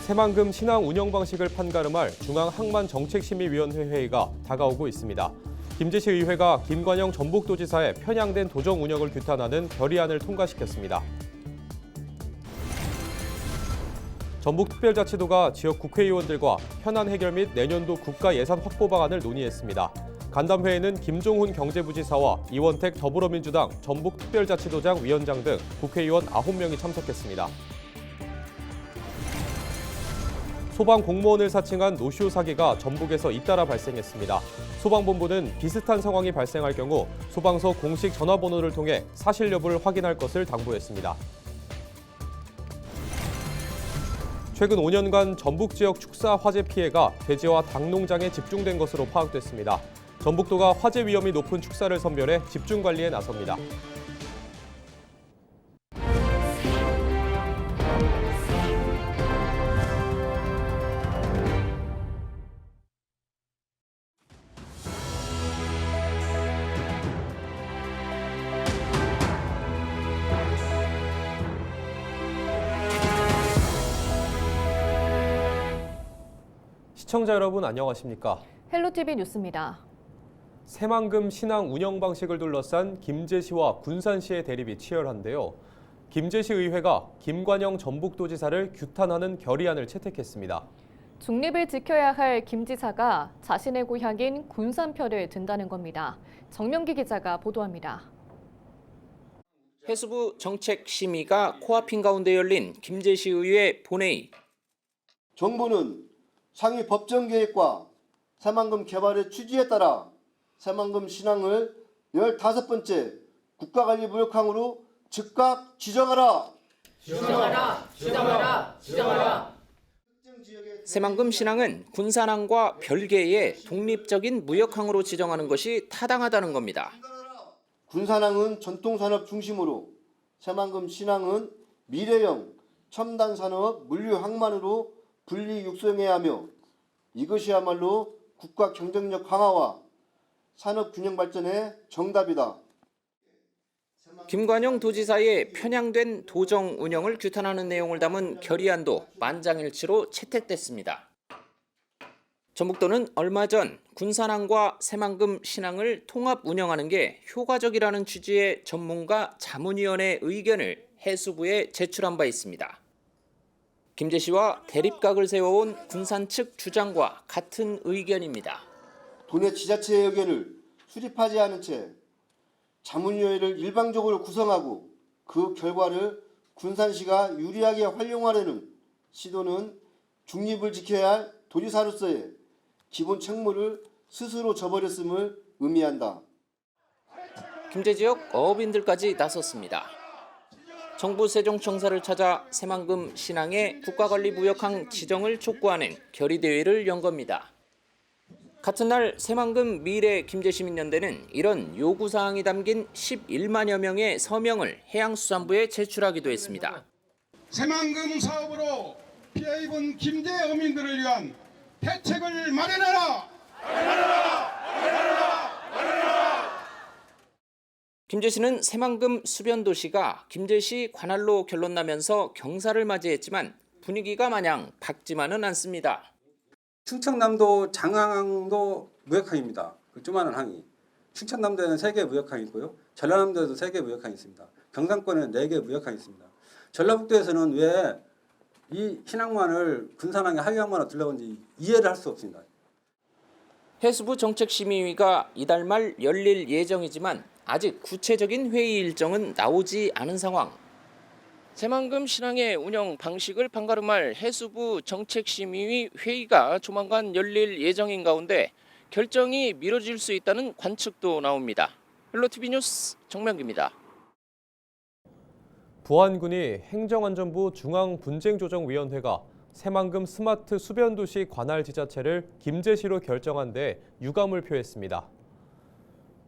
새만금 신항 운영 방식을 판가름할 중앙항만정책심의위원회 회의가 다가오고 있습니다. 김제시 의회가 김관영 전북도지사의 편향된 도정 운영을 규탄하는 결의안을 통과시켰습니다. 전북특별자치도가 지역 국회의원들과 현안 해결 및 내년도 국가 예산 확보 방안을 논의했습니다. 간담회에는 김종훈 경제부지사와 이원택 더불어민주당 전북특별자치도장 위원장 등 국회의원 9명이 참석했습니다. 소방공무원을 사칭한 노쇼 사기가 전북에서 잇따라 발생했습니다. 소방본부는 비슷한 상황이 발생할 경우 소방서 공식 전화번호를 통해 사실 여부를 확인할 것을 당부했습니다. 최근 5년간 전북 지역 축사 화재 피해가 돼지와 닭 농장에 집중된 것으로 파악됐습니다. 전북도가 화재 위험이 높은 축사를 선별해 집중 관리에 나섭니다. 시청자 여러분 안녕하십니까? 헬로티비 뉴스입니다. 새만금 신항 운영 방식을 둘러싼 김제시와 군산시의 대립이 치열한데요. 김제시 의회가 김관영 전북도지사를 규탄하는 결의안을 채택했습니다. 중립을 지켜야 할 김 지사가 자신의 고향인 군산 편을 든다는 겁니다. 정명기 기자가 보도합니다. 해수부 정책심의가 코앞인 가운데 열린 김제시의회 본회의. 정부는 상위 법정 계획과 새만금 개발의 취지에 따라 새만금 신항을 15번째 국가관리무역항으로 즉각 지정하라. 지정하라. 새만금 신항은 군산항과 별개의 독립적인 무역항으로 지정하는 것이 타당하다는 겁니다. 군산항은 전통산업 중심으로 새만금 신항은 미래형 첨단산업 물류항만으로 분리 육성해야 하며 이것이야말로 국가 경쟁력 강화와 산업 균형 발전의 정답이다. 김관영 도지사의 편향된 도정 운영을 규탄하는 내용을 담은 결의안도 만장일치로 채택됐습니다. 전북도는 얼마 전 군산항과 새만금 신항을 통합 운영하는 게 효과적이라는 취지의 전문가 자문위원회 의견을 해수부에 제출한 바 있습니다. 김제시와 대립각을 세워온 군산 측 주장과 같은 의견입니다. 도내 지자체의 의견을 수립하지 않은 채 자문위원회를 일방적으로 구성하고 그 결과를 군산시가 유리하게 활용하려는 시도는 중립을 지켜야 할 도지사로서의 기본 책무를 스스로 저버렸음을 의미한다. 김제 지역 어업인들까지 나섰습니다. 정부 세종청사를 찾아 새만금 신항의 국가관리무역항 지정을 촉구하는 결의대회를 연 겁니다. 같은 날 새만금 미래 김제시민연대는 이런 요구사항이 담긴 11만여 명의 서명을 해양수산부에 제출하기도 했습니다. 새만금 사업으로 피해 입은 김제 어민들을 위한 대책을 마련하라! 김제시는 새만금 수변도시가 김제시 관할로 결론나면서 경사를 맞이했지만 분위기가 마냥 밝지만은 않습니다. 충청남도 장항도 무역항입니다. 그 조그마한 항이. 충청남도에는 3개 무역항이 있고요. 전라남도에도 3개 무역항이 있습니다. 경상권에는 4개 무역항이 있습니다. 전라북도에서는 왜 이 신항만을 군산항의 하위항만으로 둘러본지 이해를 할 수 없습니다. 해수부 정책심의위가 이달 말 열릴 예정이지만 아직 구체적인 회의 일정은 나오지 않은 상황. 새만금 신항의 운영 방식을 판가름할 해수부 정책심의위 회의가 조만간 열릴 예정인 가운데 결정이 미뤄질 수 있다는 관측도 나옵니다. 헬로티비 뉴스 정명기입니다. 부안군이 행정안전부 중앙분쟁조정위원회가 새만금 스마트 수변도시 관할 지자체를 김제시로 결정한 데 유감을 표했습니다.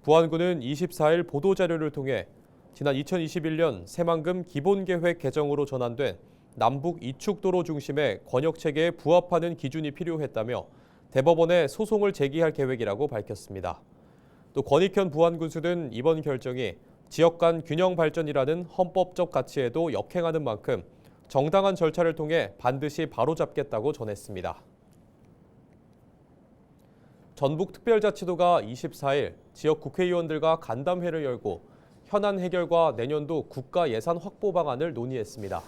부안군은 24일 보도자료를 통해 지난 2021년 새만금 기본계획 개정으로 전환된 남북 이축도로 중심의 권역체계에 부합하는 기준이 필요했다며 대법원에 소송을 제기할 계획이라고 밝혔습니다. 또 권익현 부안군수는 이번 결정이 지역 간 균형 발전이라는 헌법적 가치에도 역행하는 만큼 정당한 절차를 통해 반드시 바로잡겠다고 전했습니다. 전북특별자치도가 24일 지역 국회의원들과 간담회를 열고 현안 해결과 내년도 국가 예산 확보 방안을 논의했습니다.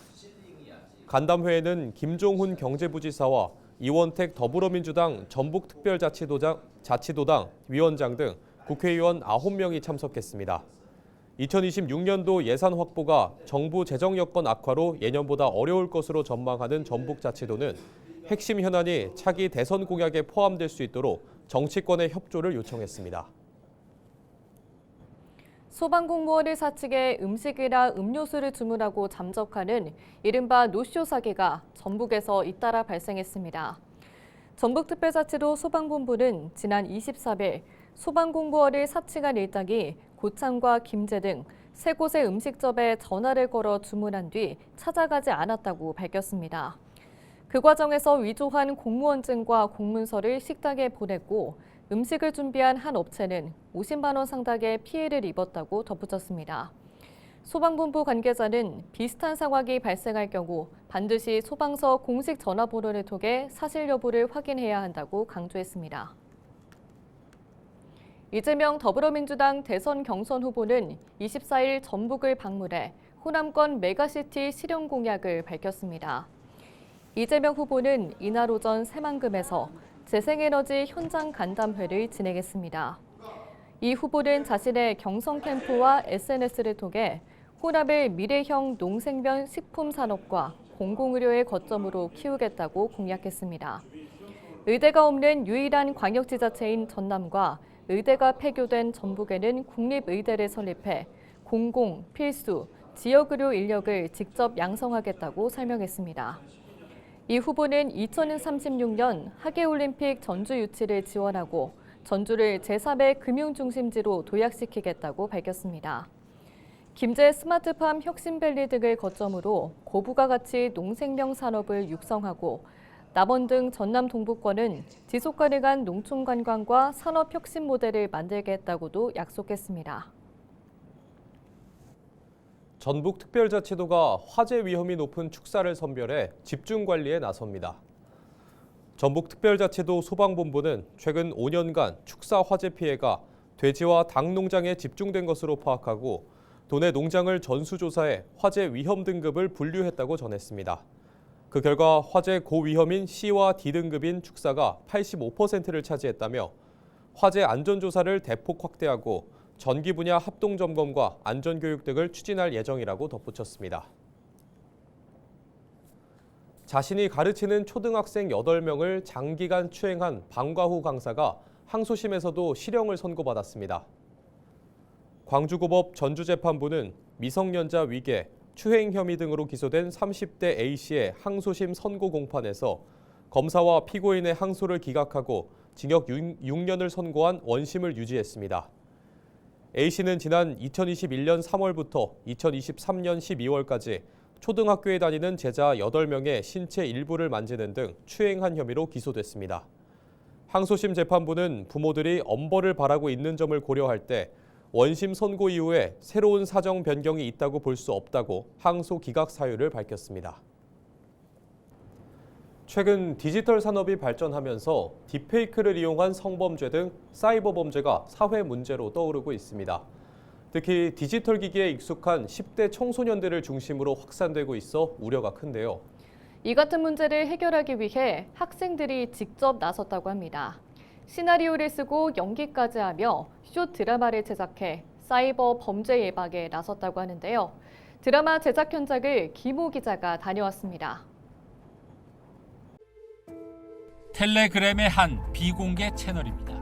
간담회에는 김종훈 경제부지사와 이원택 더불어민주당 전북특별자치도당 위원장 등 국회의원 9명이 참석했습니다. 2026년도 예산 확보가 정부 재정 여건 악화로 예년보다 어려울 것으로 전망하는 전북자치도는 핵심 현안이 차기 대선 공약에 포함될 수 있도록 정치권의 협조를 요청했습니다. 소방공무원을 사측에 음식이나 음료수를 주문하고 잠적하는 이른바 노쇼 사기가 전북에서 잇따라 발생했습니다. 전북특별자치도 소방본부는 지난 23일 소방공무원을 사칭한 일당이 고창과 김제 등 3곳의 음식점에 전화를 걸어 주문한 뒤 찾아가지 않았다고 밝혔습니다. 그 과정에서 위조한 공무원증과 공문서를 식당에 보냈고 음식을 준비한 한 업체는 50만 원 상당의 피해를 입었다고 덧붙였습니다. 소방본부 관계자는 비슷한 상황이 발생할 경우 반드시 소방서 공식 전화번호를 통해 사실 여부를 확인해야 한다고 강조했습니다. 이재명 더불어민주당 대선 경선 후보는 24일 전북을 방문해 호남권 메가시티 실현 공약을 밝혔습니다. 이재명 후보는 이날 오전 새만금에서 재생에너지 현장 간담회를 진행했습니다. 이 후보는 자신의 경선 캠프와 SNS를 통해 호남을 미래형 농생면 식품 산업과 공공의료의 거점으로 키우겠다고 공약했습니다. 의대가 없는 유일한 광역지자체인 전남과 의대가 폐교된 전북에는 국립의대를 설립해 공공, 필수, 지역의료 인력을 직접 양성하겠다고 설명했습니다. 이 후보는 2036년 하계올림픽 전주 유치를 지원하고 전주를 제3의 금융중심지로 도약시키겠다고 밝혔습니다. 김제 스마트팜 혁신밸리 등을 거점으로 고부가 가치 농생명 산업을 육성하고 남원 등 전남 동부권은 지속가능한 농촌 관광과 산업 혁신 모델을 만들겠다고도 약속했습니다. 전북특별자치도가 화재 위험이 높은 축사를 선별해 집중 관리에 나섭니다. 전북특별자치도 소방본부는 최근 5년간 축사 화재 피해가 돼지와 닭 농장에 집중된 것으로 파악하고 도내 농장을 전수조사해 화재 위험 등급을 분류했다고 전했습니다. 그 결과 화재 고위험인 C와 D등급인 축사가 85%를 차지했다며 화재 안전조사를 대폭 확대하고 전기 분야 합동점검과 안전교육 등을 추진할 예정이라고 덧붙였습니다. 자신이 가르치는 초등학생 8명을 장기간 추행한 방과후 강사가 항소심에서도 실형을 선고받았습니다. 광주고법 전주재판부는 미성년자 위계, 추행 혐의 등으로 기소된 30대 A씨의 항소심 선고 공판에서 검사와 피고인의 항소를 기각하고 징역 6년을 선고한 원심을 유지했습니다. A씨는 지난 2021년 3월부터 2023년 12월까지 초등학교에 다니는 제자 8명의 신체 일부를 만지는 등 추행한 혐의로 기소됐습니다. 항소심 재판부는 부모들이 엄벌을 바라고 있는 점을 고려할 때 원심 선고 이후에 새로운 사정 변경이 있다고 볼 수 없다고 항소 기각 사유를 밝혔습니다. 최근 디지털 산업이 발전하면서 딥페이크를 이용한 성범죄 등 사이버 범죄가 사회 문제로 떠오르고 있습니다. 특히 디지털 기기에 익숙한 10대 청소년들을 중심으로 확산되고 있어 우려가 큰데요. 이 같은 문제를 해결하기 위해 학생들이 직접 나섰다고 합니다. 시나리오를 쓰고 연기까지 하며 숏 드라마를 제작해 사이버 범죄 예방에 나섰다고 하는데요. 드라마 제작 현장을 김호 기자가 다녀왔습니다. 텔레그램의 한 비공개 채널입니다.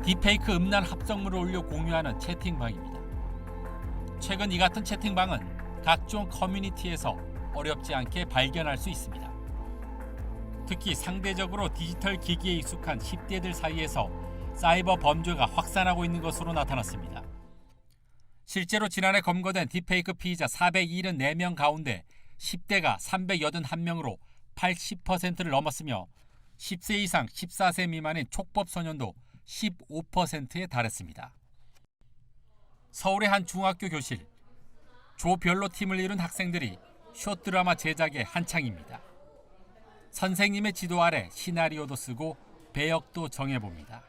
딥페이크 음란 합성물을 올려 공유하는 채팅방입니다. 최근 이 같은 채팅방은 각종 커뮤니티에서 어렵지 않게 발견할 수 있습니다. 특히 상대적으로 디지털 기기에 익숙한 10대들 사이에서 사이버 범죄가 확산하고 있는 것으로 나타났습니다. 실제로 지난해 검거된 딥페이크 피의자 474명 가운데 10대가 381명으로 80%를 넘었으며 10세 이상 14세 미만인 촉법 소년도 15%에 달했습니다. 서울의 한 중학교 교실, 조별로 팀을 이룬 학생들이 숏드라마 제작에 한창입니다. 선생님의 지도 아래 시나리오도 쓰고 배역도 정해봅니다.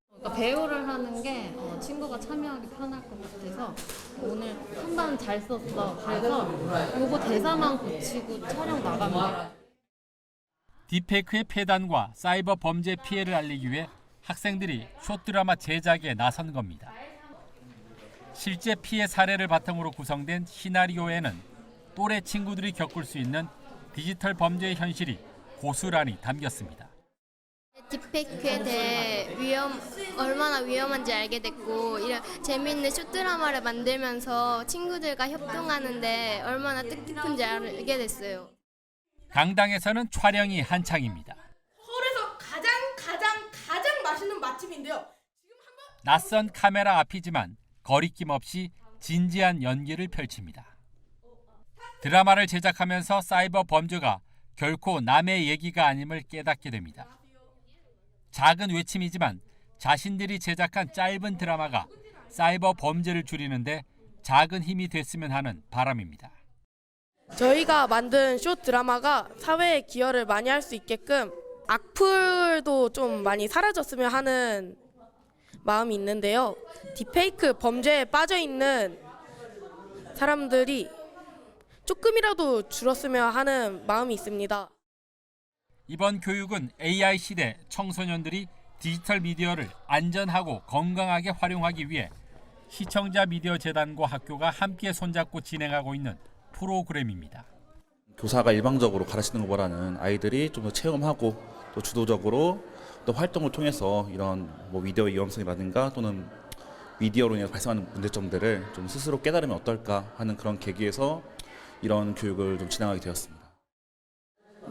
그러니까 배우를 하는 게 친구가 참여하기 편할 것 같아서 오늘 한 번 잘 썼어. 그래서 요거 대사만 고치고 촬영 나갑니다. 딥페이크의 폐단과 사이버 범죄 피해를 알리기 위해 학생들이 숏드라마 제작에 나선 겁니다. 실제 피해 사례를 바탕으로 구성된 시나리오에는 또래 친구들이 겪을 수 있는 디지털 범죄의 현실이 고스란히 담겼습니다. 딥페이크에 대해 얼마나 위험한지 알게 됐고 이런 재미있는 숏드라마를 만들면서 친구들과 협동하는데 얼마나 뜻깊은지 알게 됐어요. 강당에서는 촬영이 한창입니다. 서울에서 가장 맛있는 맛집인데요. 낯선 카메라 앞이지만 거리낌 없이 진지한 연기를 펼칩니다. 드라마를 제작하면서 사이버 범죄가 결코 남의 얘기가 아님을 깨닫게 됩니다. 작은 외침이지만 자신들이 제작한 짧은 드라마가 사이버 범죄를 줄이는데 작은 힘이 됐으면 하는 바람입니다. 저희가 만든 숏 드라마가 사회에 기여를 많이 할 수 있게끔 악플도 좀 많이 사라졌으면 하는 마음이 있는데요. 딥페이크 범죄에 빠져 있는 사람들이 조금이라도 줄었으면 하는 마음이 있습니다. 이번 교육은 AI 시대 청소년들이 디지털 미디어를 안전하고 건강하게 활용하기 위해 시청자 미디어 재단과 학교가 함께 손잡고 진행하고 있는 프로그램입니다. 교사가 일방적으로 가르치는 것보다는 아이들이 좀 더 체험하고 또 주도적으로 또 활동을 통해서 이런 미디어의 위험성이라든가 또는 미디어로 인해 발생하는 문제점들을 좀 스스로 깨달으면 어떨까 하는 그런 계기에서 이런 교육을 좀 진행하게 되었습니다.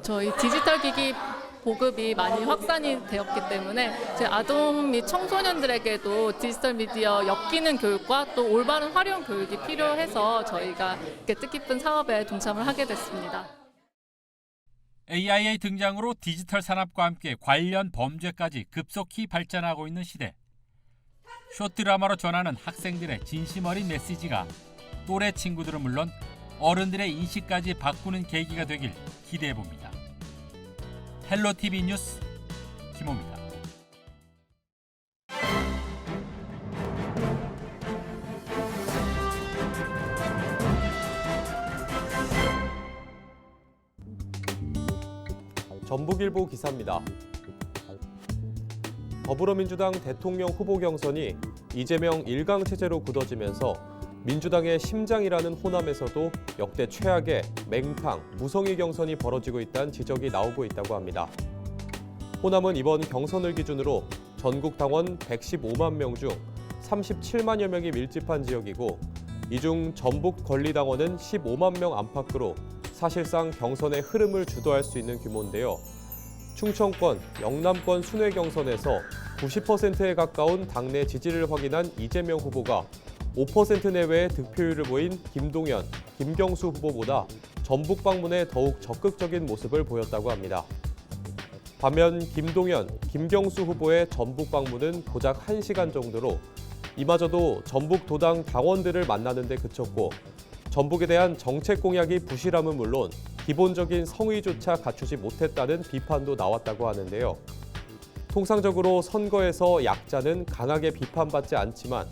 저희 디지털 기기 보급이 많이 확산이 되었기 때문에 제 아동 및 청소년들에게도 디지털 미디어 엮이는 교육과 또 올바른 활용 교육이 필요해서 저희가 이렇게 뜻깊은 사업에 동참을 하게 됐습니다. AI의 등장으로 디지털 산업과 함께 관련 범죄까지 급속히 발전하고 있는 시대. 숏드라마로 전하는 학생들의 진심 어린 메시지가 또래 친구들은 물론 어른들의 인식까지 바꾸는 계기가 되길 기대해봅니다. 헬로티비 뉴스 김호입니다. 전북일보 기사입니다. 더불어민주당 대통령 후보 경선이 이재명 1강 체제로 굳어지면서 민주당의 심장이라는 호남에서도 역대 최악의 맹탕, 무성의 경선이 벌어지고 있다는 지적이 나오고 있다고 합니다. 호남은 이번 경선을 기준으로 전국 당원 115만 명 중 37만여 명이 밀집한 지역이고 이 중 전북 권리당원은 15만 명 안팎으로 사실상 경선의 흐름을 주도할 수 있는 규모인데요. 충청권, 영남권 순회 경선에서 90%에 가까운 당내 지지를 확인한 이재명 후보가 5% 내외의 득표율을 보인 김동연, 김경수 후보보다 전북 방문에 더욱 적극적인 모습을 보였다고 합니다. 반면 김동연, 김경수 후보의 전북 방문은 고작 1시간 정도로 이마저도 전북 도당 당원들을 만나는 데 그쳤고 전북에 대한 정책 공약이 부실함은 물론 기본적인 성의조차 갖추지 못했다는 비판도 나왔다고 하는데요. 통상적으로 선거에서 약자는 강하게 비판받지 않지만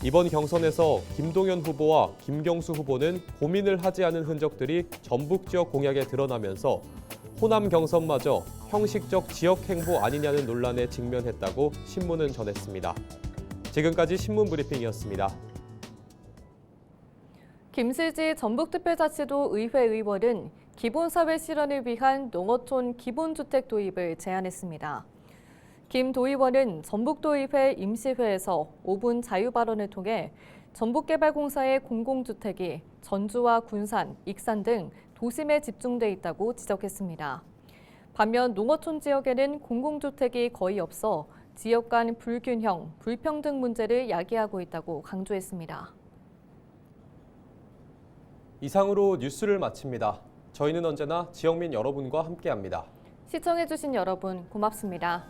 이번 경선에서 김동연 후보와 김경수 후보는 고민을 하지 않은 흔적들이 전북 지역 공약에 드러나면서 호남 경선마저 형식적 지역 행보 아니냐는 논란에 직면했다고 신문은 전했습니다. 지금까지 신문 브리핑이었습니다. 김실지 전북특별자치도 의회 의원은 기본사회 실현을 위한 농어촌 기본주택 도입을 제안했습니다. 김 도의원은 전북도의회 임시회에서 5분 자유발언을 통해 전북개발공사의 공공주택이 전주와 군산, 익산 등 도심에 집중돼 있다고 지적했습니다. 반면 농어촌 지역에는 공공주택이 거의 없어 지역 간 불균형, 불평등 문제를 야기하고 있다고 강조했습니다. 이상으로 뉴스를 마칩니다. 저희는 언제나 지역민 여러분과 함께합니다. 시청해주신 여러분 고맙습니다.